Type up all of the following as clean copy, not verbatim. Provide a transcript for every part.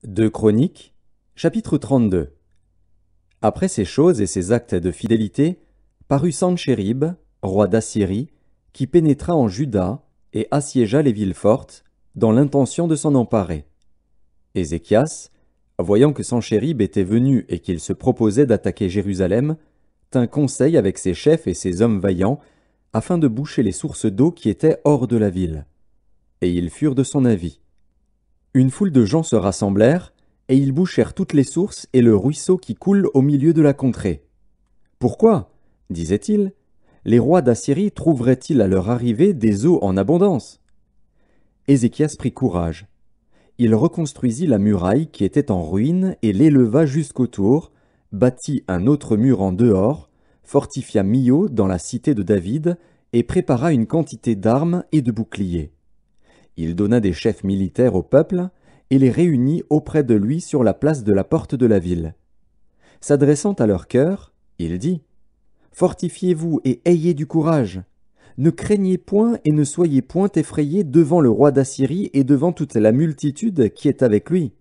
Deux Chroniques, chapitre 32. Après ces choses et ces actes de fidélité, parut Sanchérib, roi d'Assyrie, qui pénétra en Juda et assiégea les villes fortes, dans l'intention de s'en emparer. Ézéchias, voyant que Sanchérib était venu et qu'il se proposait d'attaquer Jérusalem, tint conseil avec ses chefs et ses hommes vaillants, afin de boucher les sources d'eau qui étaient hors de la ville. Et ils furent de son avis. Une foule de gens se rassemblèrent, et ils bouchèrent toutes les sources et le ruisseau qui coule au milieu de la contrée. Pourquoi, disaient-ils, les rois d'Assyrie trouveraient-ils à leur arrivée des eaux en abondance? Ézéchias prit courage. Il reconstruisit la muraille qui était en ruine et l'éleva jusqu'autour, bâtit un autre mur en dehors, fortifia Mio dans la cité de David et prépara une quantité d'armes et de boucliers. Il donna des chefs militaires au peuple et les réunit auprès de lui sur la place de la porte de la ville. S'adressant à leur cœur, il dit : « Fortifiez-vous et ayez du courage. Ne craignez point et ne soyez point effrayés devant le roi d'Assyrie et devant toute la multitude qui est avec lui.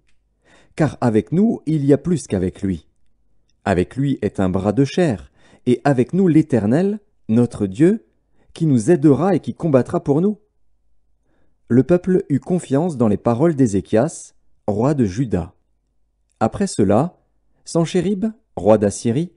Car avec nous il y a plus qu'avec lui. Avec lui est un bras de chair, et avec nous l'Éternel, notre Dieu, qui nous aidera et qui combattra pour nous. » Le peuple eut confiance dans les paroles d'Ézéchias, roi de Juda. Après cela, Sanchérib, roi d'Assyrie,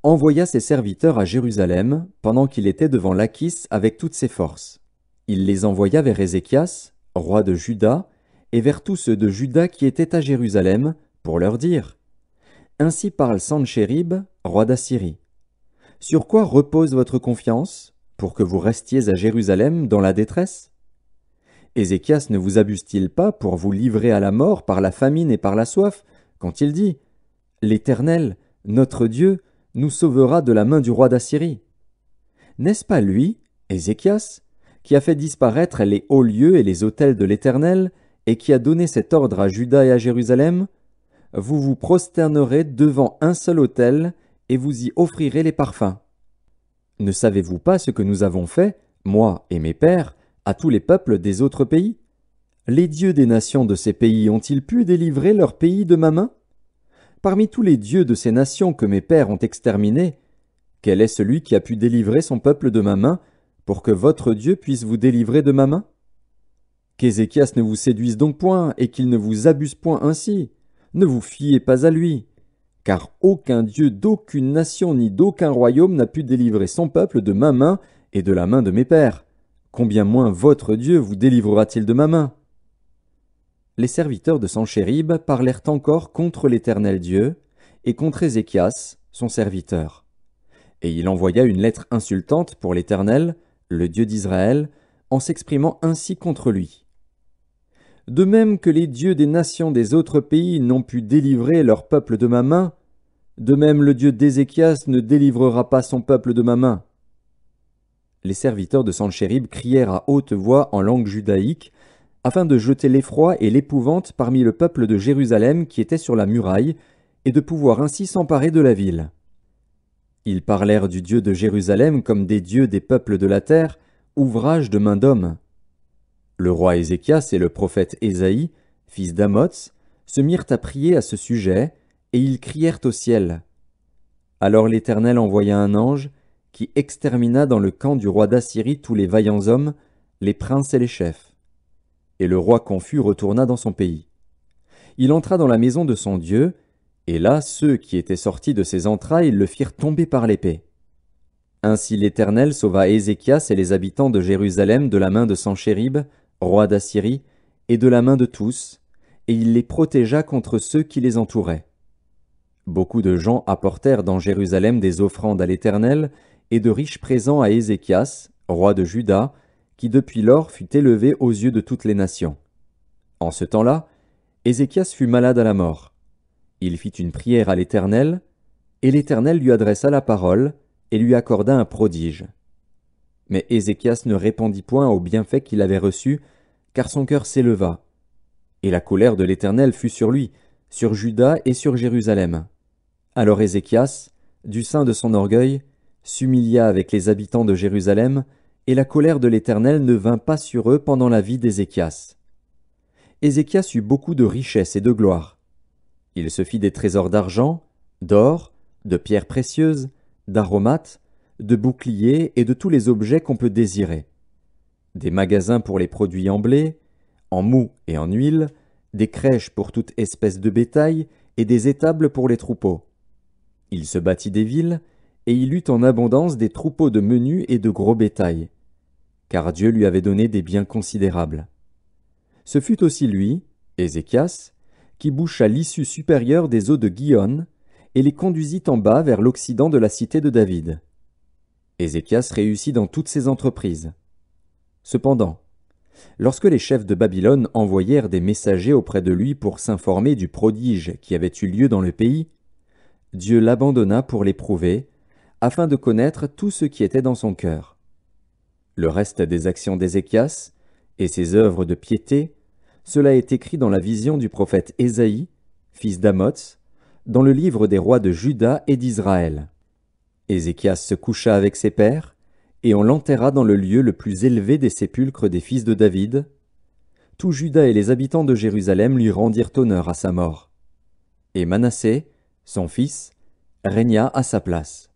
envoya ses serviteurs à Jérusalem pendant qu'il était devant Lachis avec toutes ses forces. Il les envoya vers Ézéchias, roi de Juda, et vers tous ceux de Juda qui étaient à Jérusalem, pour leur dire : « Ainsi parle Sanchérib, roi d'Assyrie. Sur quoi repose votre confiance, pour que vous restiez à Jérusalem dans la détresse ? Ézéchias ne vous abuse-t-il pas pour vous livrer à la mort par la famine et par la soif, quand il dit : « L'Éternel, notre Dieu, nous sauvera de la main du roi d'Assyrie » ? N'est-ce pas lui, Ézéchias, qui a fait disparaître les hauts lieux et les autels de l'Éternel, et qui a donné cet ordre à Juda et à Jérusalem ? Vous vous prosternerez devant un seul autel, et vous y offrirez les parfums. Ne savez-vous pas ce que nous avons fait, moi et mes pères, à tous les peuples des autres pays? Les dieux des nations de ces pays ont-ils pu délivrer leur pays de ma main? Parmi tous les dieux de ces nations que mes pères ont exterminés, quel est celui qui a pu délivrer son peuple de ma main, pour que votre Dieu puisse vous délivrer de ma main? Qu'Ézéchias ne vous séduise donc point, et qu'il ne vous abuse point ainsi. Ne vous fiez pas à lui, car aucun Dieu d'aucune nation ni d'aucun royaume n'a pu délivrer son peuple de ma main et de la main de mes pères. Combien moins votre Dieu vous délivrera-t-il de ma main? Les serviteurs de Sanchérib parlèrent encore contre l'Éternel Dieu et contre Ézéchias, son serviteur. Et il envoya une lettre insultante pour l'Éternel, le Dieu d'Israël, en s'exprimant ainsi contre lui. De même que les dieux des nations des autres pays n'ont pu délivrer leur peuple de ma main, de même le Dieu d'Ézéchias ne délivrera pas son peuple de ma main. Les serviteurs de Sanchérib crièrent à haute voix en langue judaïque, afin de jeter l'effroi et l'épouvante parmi le peuple de Jérusalem qui était sur la muraille, et de pouvoir ainsi s'emparer de la ville. Ils parlèrent du Dieu de Jérusalem comme des dieux des peuples de la terre, ouvrage de main d'homme. Le roi Ézéchias et le prophète Ésaïe, fils d'Amoz, se mirent à prier à ce sujet, et ils crièrent au ciel. Alors l'Éternel envoya un ange, qui extermina dans le camp du roi d'Assyrie tous les vaillants hommes, les princes et les chefs. Et le roi confus retourna dans son pays. Il entra dans la maison de son Dieu, et là ceux qui étaient sortis de ses entrailles le firent tomber par l'épée. Ainsi l'Éternel sauva Ézéchias et les habitants de Jérusalem de la main de Sanchérib, roi d'Assyrie, et de la main de tous, et il les protégea contre ceux qui les entouraient. Beaucoup de gens apportèrent dans Jérusalem des offrandes à l'Éternel, et de riches présents à Ézéchias, roi de Juda, qui depuis lors fut élevé aux yeux de toutes les nations. En ce temps-là, Ézéchias fut malade à la mort. Il fit une prière à l'Éternel, et l'Éternel lui adressa la parole, et lui accorda un prodige. Mais Ézéchias ne répondit point aux bienfaits qu'il avait reçus, car son cœur s'éleva. Et la colère de l'Éternel fut sur lui, sur Juda et sur Jérusalem. Alors Ézéchias, du sein de son orgueil, s'humilia avec les habitants de Jérusalem, et la colère de l'Éternel ne vint pas sur eux pendant la vie d'Ézéchias. Ézéchias eut beaucoup de richesses et de gloire. Il se fit des trésors d'argent, d'or, de pierres précieuses, d'aromates, de boucliers et de tous les objets qu'on peut désirer. Des magasins pour les produits en blé, en mou et en huile, des crèches pour toute espèce de bétail et des étables pour les troupeaux. Il se bâtit des villes, et il eut en abondance des troupeaux de menu et de gros bétail, car Dieu lui avait donné des biens considérables. Ce fut aussi lui, Ézéchias, qui boucha l'issue supérieure des eaux de Gihon, et les conduisit en bas vers l'occident de la cité de David. Ézéchias réussit dans toutes ses entreprises. Cependant, lorsque les chefs de Babylone envoyèrent des messagers auprès de lui pour s'informer du prodige qui avait eu lieu dans le pays, Dieu l'abandonna pour l'éprouver, afin de connaître tout ce qui était dans son cœur. Le reste des actions d'Ézéchias et ses œuvres de piété, cela est écrit dans la vision du prophète Ésaïe, fils d'Amoz, dans le livre des rois de Juda et d'Israël. Ézéchias se coucha avec ses pères, et on l'enterra dans le lieu le plus élevé des sépulcres des fils de David. Tout Juda et les habitants de Jérusalem lui rendirent honneur à sa mort. Et Manassé, son fils, régna à sa place.